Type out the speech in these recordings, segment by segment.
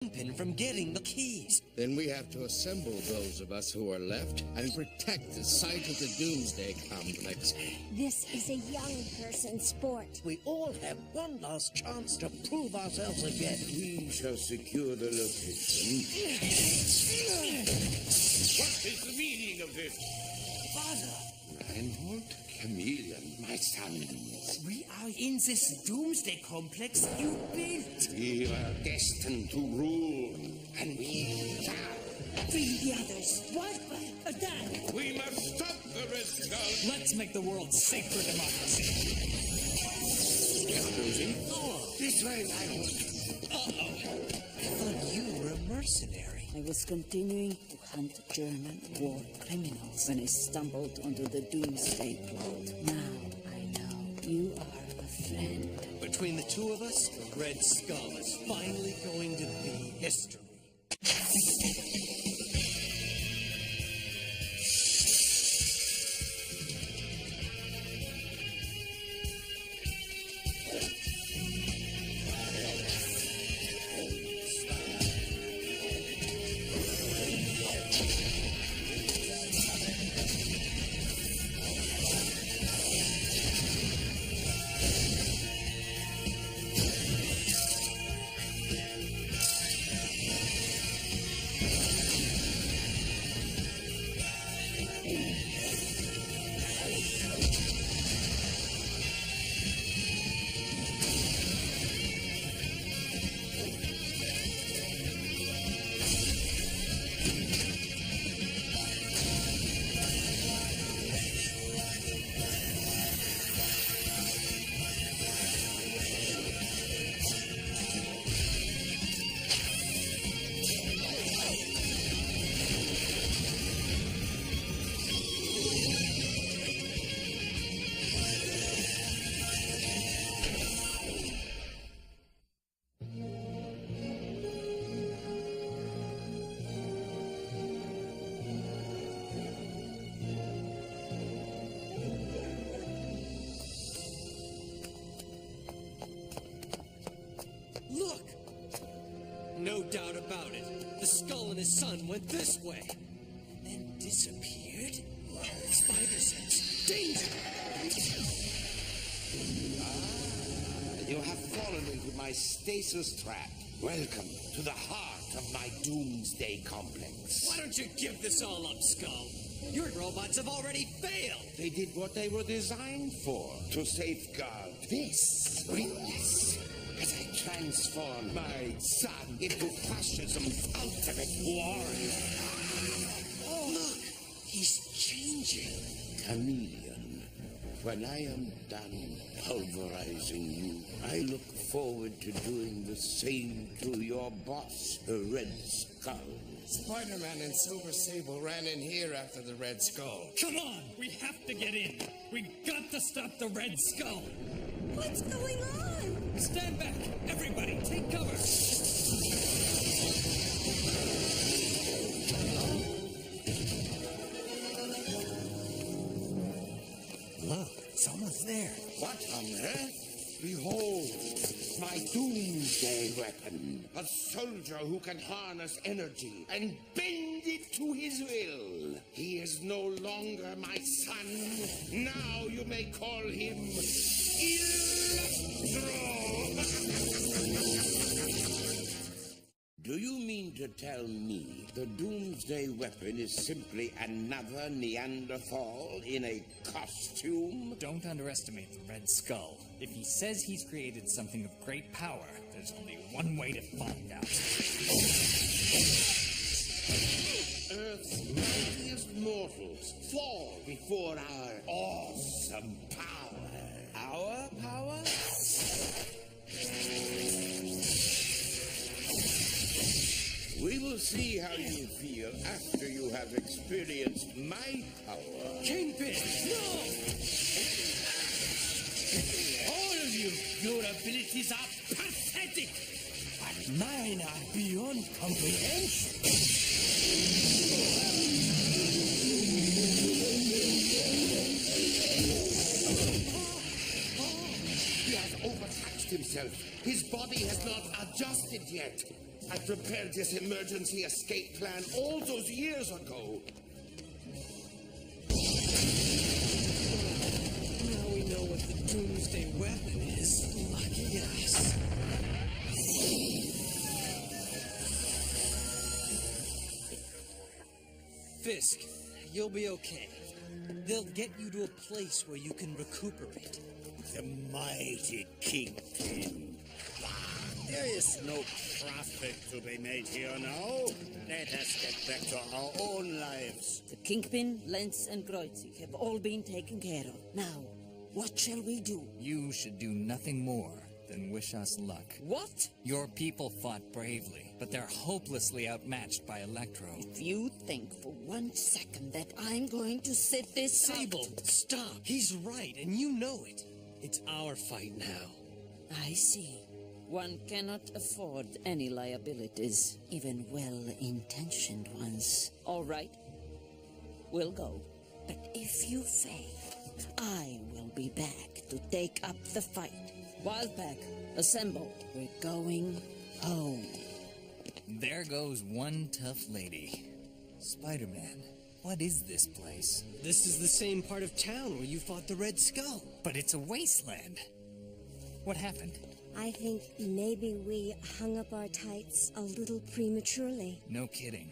Kingpin from getting the keys. Then we have to assemble those of us who are left and protect the site of the Doomsday Complex. This is a young person's sport. We all have one last chance to prove ourselves again. We shall secure the location. What is the meaning of this? Father, Reinhold, Chameleon, my sons. we are in this Doomsday Complex you built. We are destined to rule, and we shall. Bring the others. What? Attack! We must stop the Red Skull. Let's make the world safe for democracy. Losing? This way, Reinhold. I thought you were a mercenary. I was continuing to hunt German war criminals when I stumbled onto the Doomsday plot. Now I know you are a friend. Between the two of us, the Red Skull is finally going to be history. Look! No doubt about it. The Skull and his son went this way. And then disappeared? Spider sense. Danger! You have fallen into my stasis trap. Welcome to the heart of my Doomsday Complex. Why don't you give this all up, Skull? Your robots have already failed. They did what they were designed for, to safeguard this. Witness as I transform my son into fascism's ultimate warrior. Oh, look! He's changing. Chameleon, when I am done pulverizing you, I look forward to doing the same to your boss, the Red Skull. Spider-Man and Silver Sable ran in here after the Red Skull. Come on, we have to get in. We got to stop the Red Skull. What's going on? Stand back, everybody, take cover. Look, someone's there. What on earth? Behold, my Doomsday weapon. A soldier who can harness energy and bend it to his will. He is no longer my son. Now you may call him Electro. Do you mean to tell me the Doomsday weapon is simply another Neanderthal in a costume? Don't underestimate the Red Skull. If he says he's created something of great power, there's only one way to find out. Earth's mightiest mortals fall before our awesome power. Our power? We will see how you feel after you have experienced my power. Kingpin! No! All of you, your abilities are pathetic! But mine are beyond comprehension. He has overtaxed himself. His body has not adjusted yet. I prepared this emergency escape plan all those years ago. Now we know what the doomsday weapon is. Lucky us. Fisk, you'll be okay. They'll get you to a place where you can recuperate. The mighty Kingpin. There is no profit to be made here now. Let us get back to our own lives. The Kingpin, Lenz, and Kreutzig have all been taken care of. Now, what shall we do? You should do nothing more than wish us luck. What? Your people fought bravely, but they're hopelessly outmatched by Electro. If you think for 1 second that I'm going to sit this Sable, stop. He's right, and you know it. It's our fight now. I see. One cannot afford any liabilities, even well-intentioned ones. All right, we'll go. But if you fail, I will be back to take up the fight. Wildpack, assemble. We're going home. There goes one tough lady. Spider-Man, what is this place? This is the same part of town where you fought the Red Skull. But it's a wasteland. What happened? I think maybe we hung up our tights a little prematurely. No kidding.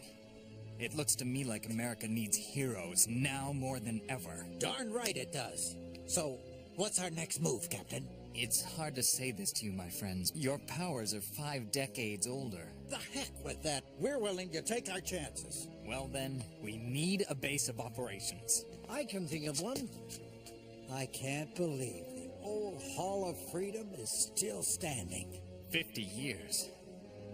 It looks to me like America needs heroes now more than ever. Darn right it does. So, what's our next move, Captain? It's hard to say this to you, my friends. Your powers are 5 decades older. The heck with that. We're willing to take our chances. Well then, we need a base of operations. I can think of one. I can't believe the old Hall of Freedom is still standing. 50 years.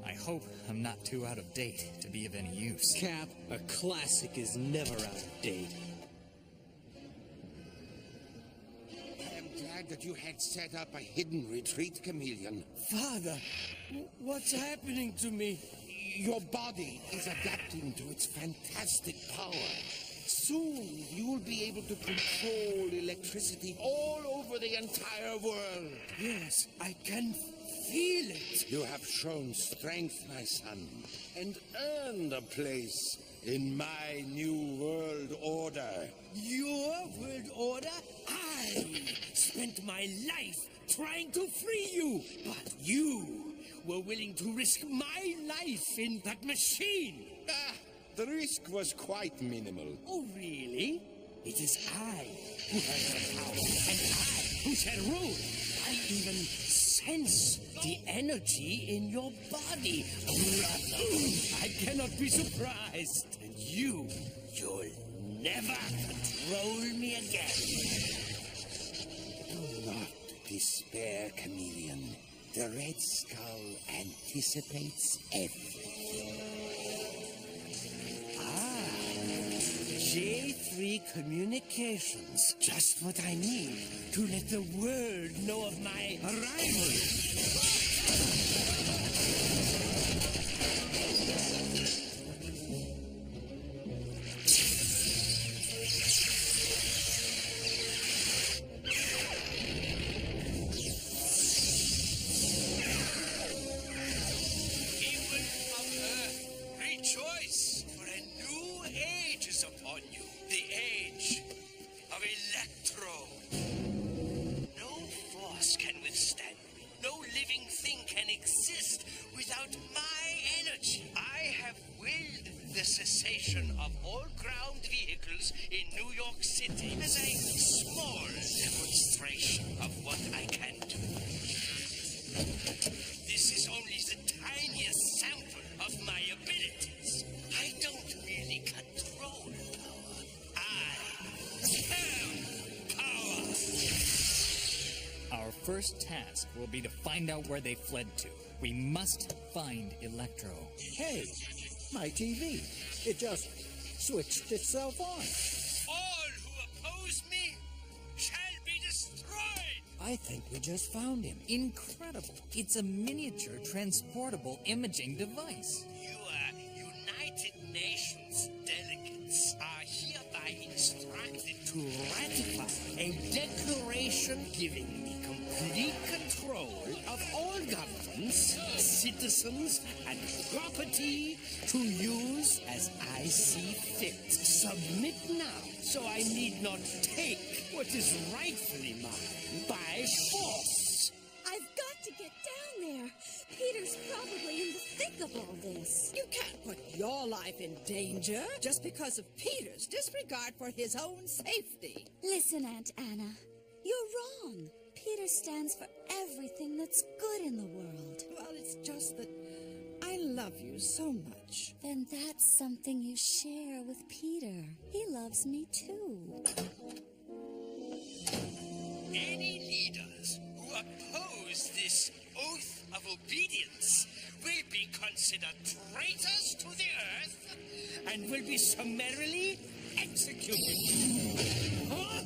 I hope I'm not too out of date to be of any use. Cap, a classic is never out of date. I am glad that you had set up a hidden retreat, Chameleon. Father, what's happening to me? Your body is adapting to its fantastic power. Soon, you will be able to control electricity all over the entire world. Yes, I can feel it. You have shown strength, my son, and earned a place in my new world order. Your world order? I spent my life trying to free you, but you were willing to risk my life in that machine. The risk was quite minimal. Oh, really? It is I who has the power, and I who shall rule. I even sense the energy in your body. I cannot be surprised. And you'll never control me again. Do not despair, Chameleon. The Red Skull anticipates everything. J3 Communications. Just what I need to let the world know of my arrival. Rejoice, for a new age is upon you. The age of Electro. No force can withstand me. No living thing can exist without my energy. I have willed the cessation of all ground vehicles in New York City as a small demonstration of what I can do. This is only the tiniest sample of my abilities. I don't really control power. I am power. Our first task will be to find out where they fled to. We must find Electro. Hey, my TV. It just switched itself on. All who oppose me shall be destroyed. I think we just found him. Incredible. It's a miniature transportable imaging device. You United Nations delegates are hereby instructed to ratify a declaration giving me complete control control of all governments, citizens, and property to use as I see fit. Submit now, so I need not take what is rightfully mine by force. I've got to get down there. Peter's probably in the thick of all this. You can't put your life in danger just because of Peter's disregard for his own safety. Listen, Aunt Anna, you're wrong. Peter stands for everything that's good in the world. Well, it's just that I love you so much. Then that's something you share with Peter. He loves me too. Any leaders who oppose this oath of obedience will be considered traitors to the earth And will be summarily executed. Huh?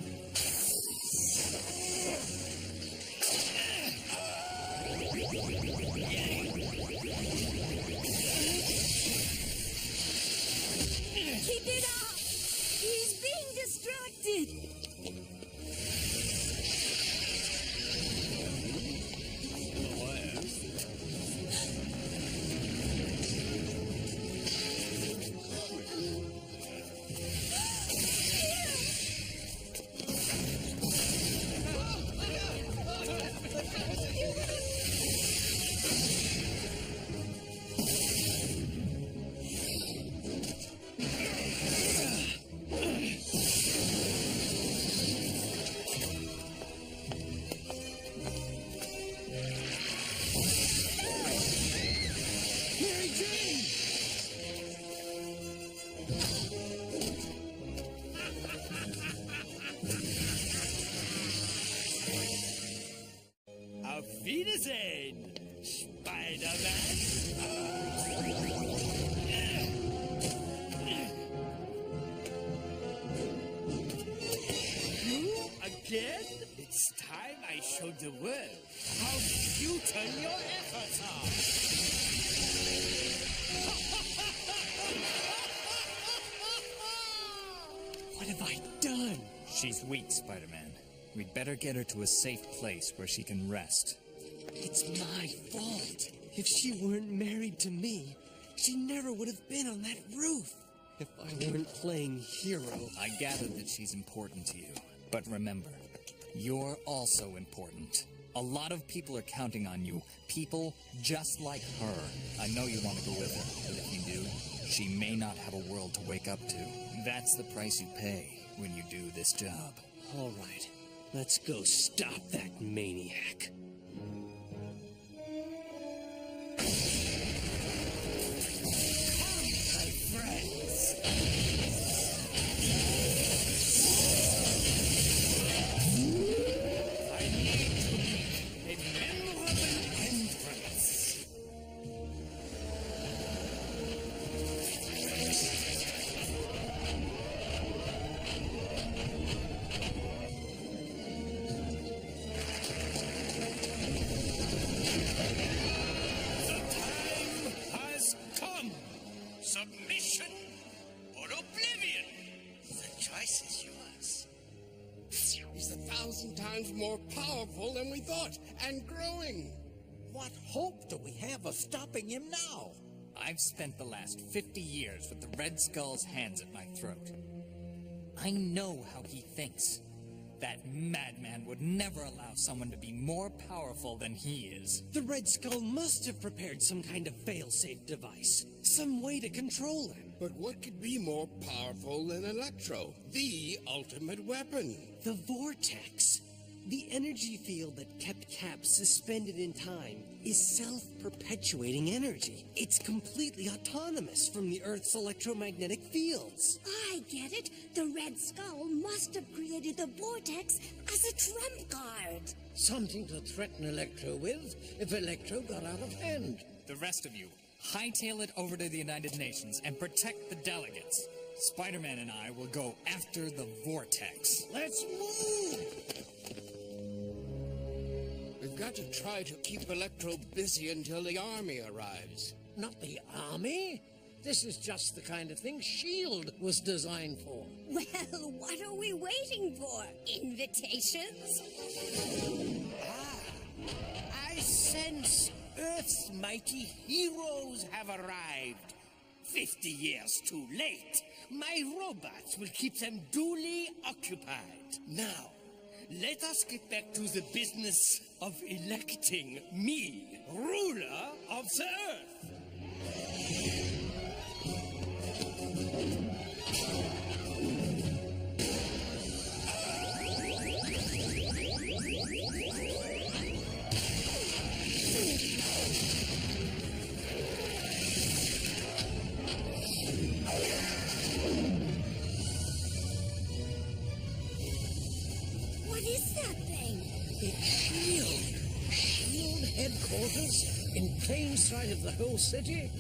Keep it up! He's being distracted! Auf Wiedersehen, Spider-Man. You again? It's time I showed the world how futile your efforts are. What have I done? She's weak, Spider-Man. We'd better get her to a safe place where she can rest. It's my fault. If she weren't married to me, she never would have been on that roof. If I weren't playing hero. I gathered that she's important to you. But remember, you're also important. A lot of people are counting on you. People just like her. I know you want to go with her, but if you do, she may not have a world to wake up to. That's the price you pay when you do this job. All right. Let's go stop that maniac. Come, my friends. I need to make a memorable entrance. Submission or oblivion. The choice is yours. He's 1,000 times more powerful than we thought, and growing. What hope do we have of stopping him now? I've spent the last 50 years with the Red Skull's hands at my throat. I know how he thinks. That madman would never allow someone to be more powerful than he is. The Red Skull must have prepared some kind of fail-safe device. Some way to control him. But what could be more powerful than Electro? The ultimate weapon. The vortex. The energy field that kept Cap suspended in time is self-perpetuating energy. It's completely autonomous from the Earth's electromagnetic fields. I get it. The Red Skull must have created the vortex as a trump card. Something to threaten Electro with if Electro got out of hand. The rest of you, hightail it over to the United Nations and protect the delegates. Spider-Man and I will go after the vortex. Let's move! We've got to try to keep Electro busy until the army arrives. Not the army. This is just the kind of thing S.H.I.E.L.D. was designed for. Well, what are we waiting for? Invitations? sense. Earth's mighty heroes have arrived. 50 years too late. My robots will keep them duly occupied. Now, let us get back to the business of electing me ruler of the Earth. What is that thing? It's S.H.I.E.L.D. S.H.I.E.L.D. headquarters in plain sight of the whole city.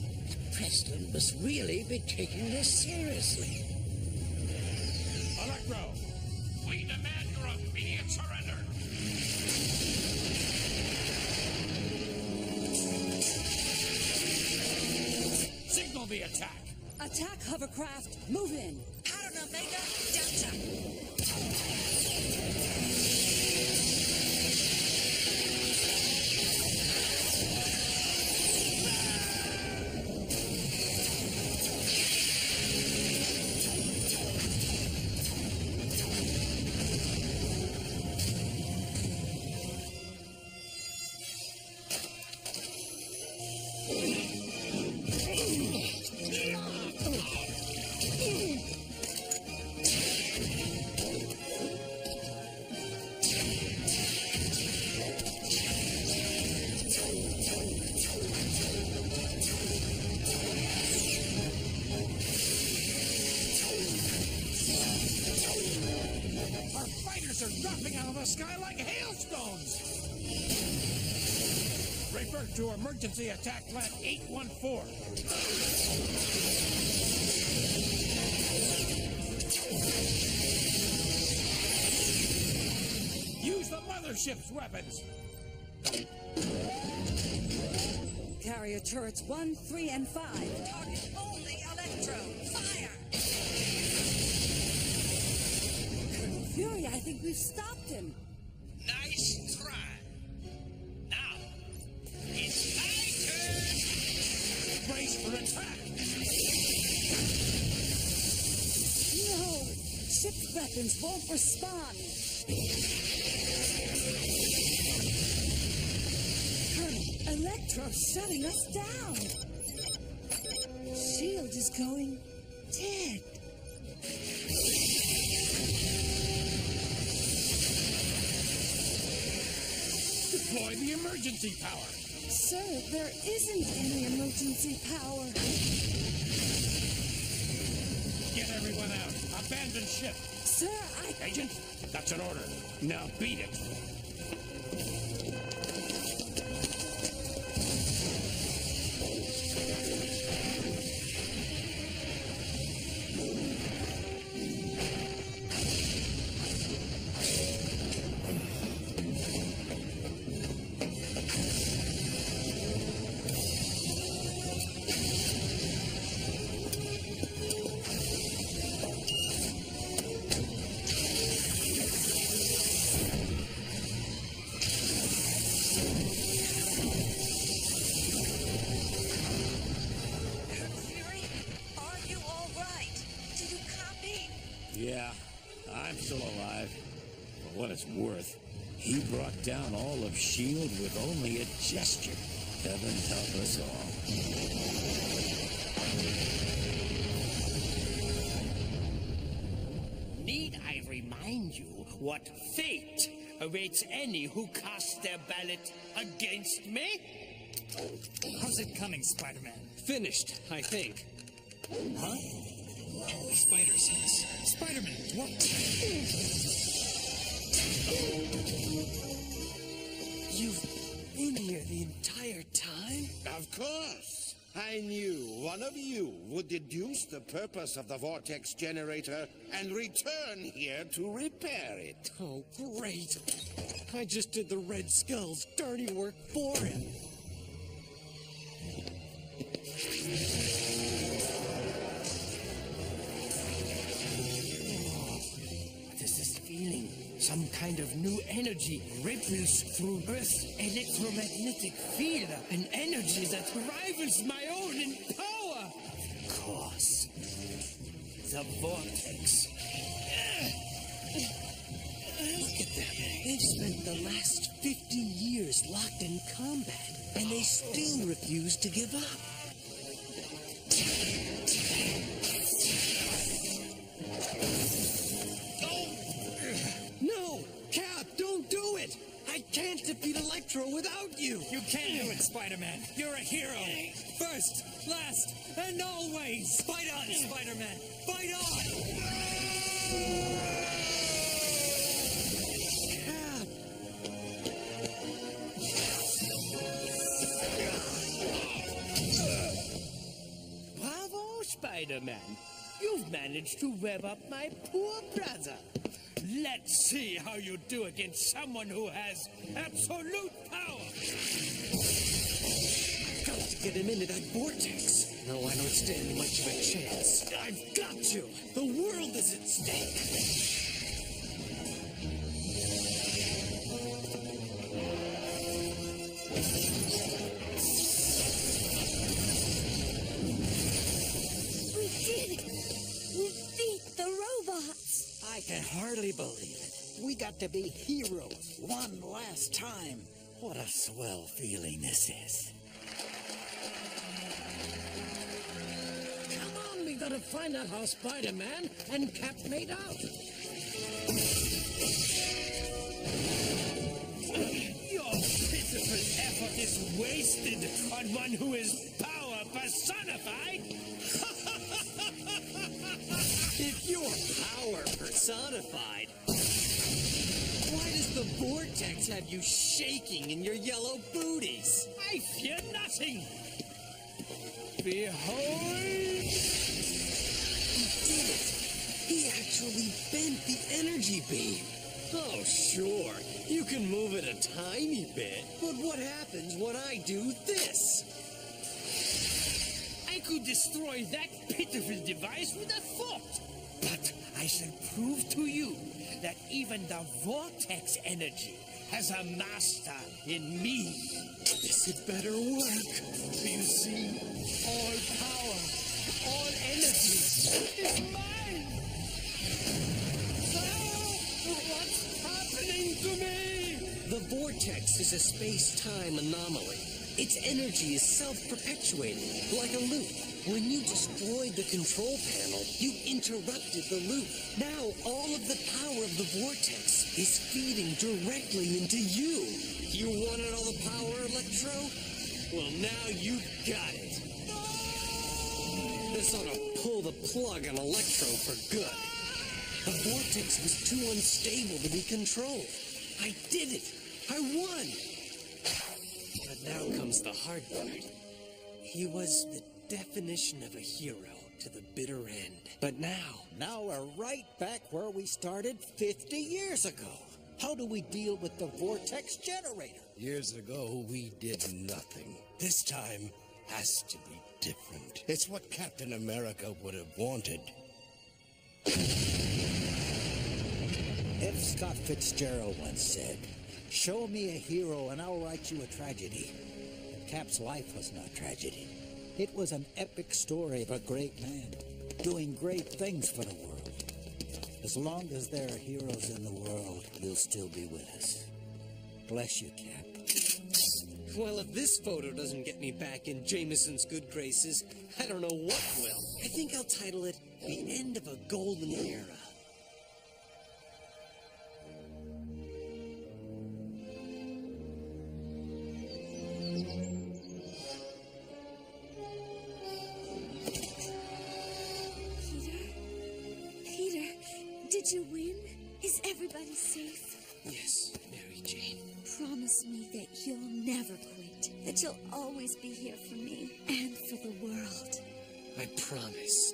Preston must really be taking this seriously. Electro, we demand your immediate surrender. Signal the attack. Attack hovercraft, move in. Pattern Omega Delta. Our fighters are dropping out of the sky like hailstones. Revert to emergency attack plan 814. Use the mothership's weapons. Carrier turrets 1, 3, and 5. Target only Electro. Fire! Colonel Fury, I think we've stopped him. Nice try. Now, it's my turn. Brace for attack. No, ship's weapons won't respond. Colonel, Electro's shutting us down. S.H.I.E.L.D. is going dead. Deploy the emergency power. Sir, there isn't any emergency power. Get everyone out. Abandon ship. Sir, Agent, that's an order. Now beat it. Yeah, I'm still alive. For what it's worth, he brought down all of S.H.I.E.L.D. with only a gesture. Heaven help us all. Need I remind you what fate awaits any who cast their ballot against me? How's it coming, Spider-Man? Finished, I think. Huh? Spider sense. Spider-Man, what? You've been here the entire time? Of course. I knew one of you would deduce the purpose of the vortex generator and return here to repair it. Oh, great. I just did the Red Skull's dirty work for him. What is this feeling? Some kind of new energy ripples through Earth's electromagnetic field. An energy that rivals my own in power. Of course. The vortex. Look at them. They've spent the last 50 years locked in combat, and they still refuse to give up. No! Cap, don't do it! I can't defeat Electro without you! You can't do it, Spider-Man. You're a hero. First, last, and always. Fight on, Spider-Man. Fight on! Cap! Bravo, Spider-Man. You've managed to rev up my poor brother. Let's see how you do against someone who has absolute power. Got to get him into that vortex. No, I don't stand much of a chance. I've got to. The world is at stake. We did it! We beat the robots! I can hardly believe it. We got to be heroes one last time. What a swell feeling this is. Come on, we gotta find out how Spider-Man and Cap made out. Your pitiful effort is wasted on one who is power personified. If you're power personified, why does the vortex have you shaking in your yellow booties? I fear nothing. Behold. He did it. He actually bent the energy beam. Oh, sure. You can move it a tiny bit. But what happens when I do this? I could destroy that pitiful device with a thought. But I shall prove to you that even the vortex energy has a master in me. This had better work. You see, all power, all energy is mine. Oh, what's happening to me? The vortex is a space-time anomaly. Its energy is self-perpetuating, like a loop. When you destroyed the control panel, you interrupted the loop. Now all of the power of the vortex is feeding directly into you. You wanted all the power, Electro? Well, now you've got it. This ought to pull the plug on Electro for good. The vortex was too unstable to be controlled. I did it. I won. But now comes the hard part. He was the definition of a hero to the bitter end. But now we're right back where we started 50 years ago. How do we deal with the vortex generator? Years ago, we did nothing. This time has to be different. It's what Captain America would have wanted. F. Scott Fitzgerald once said, "Show me a hero and I'll write you a tragedy." But Cap's life was no tragedy. It was an epic story of a great man doing great things for the world. As long as there are heroes in the world, you'll still be with us. Bless you, Cap. Well, if this photo doesn't get me back in Jameson's good graces, I don't know what will. I think I'll title it The End of a Golden Era. Peter, did you win? Is everybody safe? Yes, Mary Jane. Promise me that you'll never quit, that you'll always be here for me and for the world. I promise.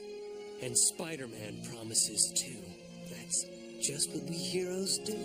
And Spider-Man promises too. That's just what we heroes do.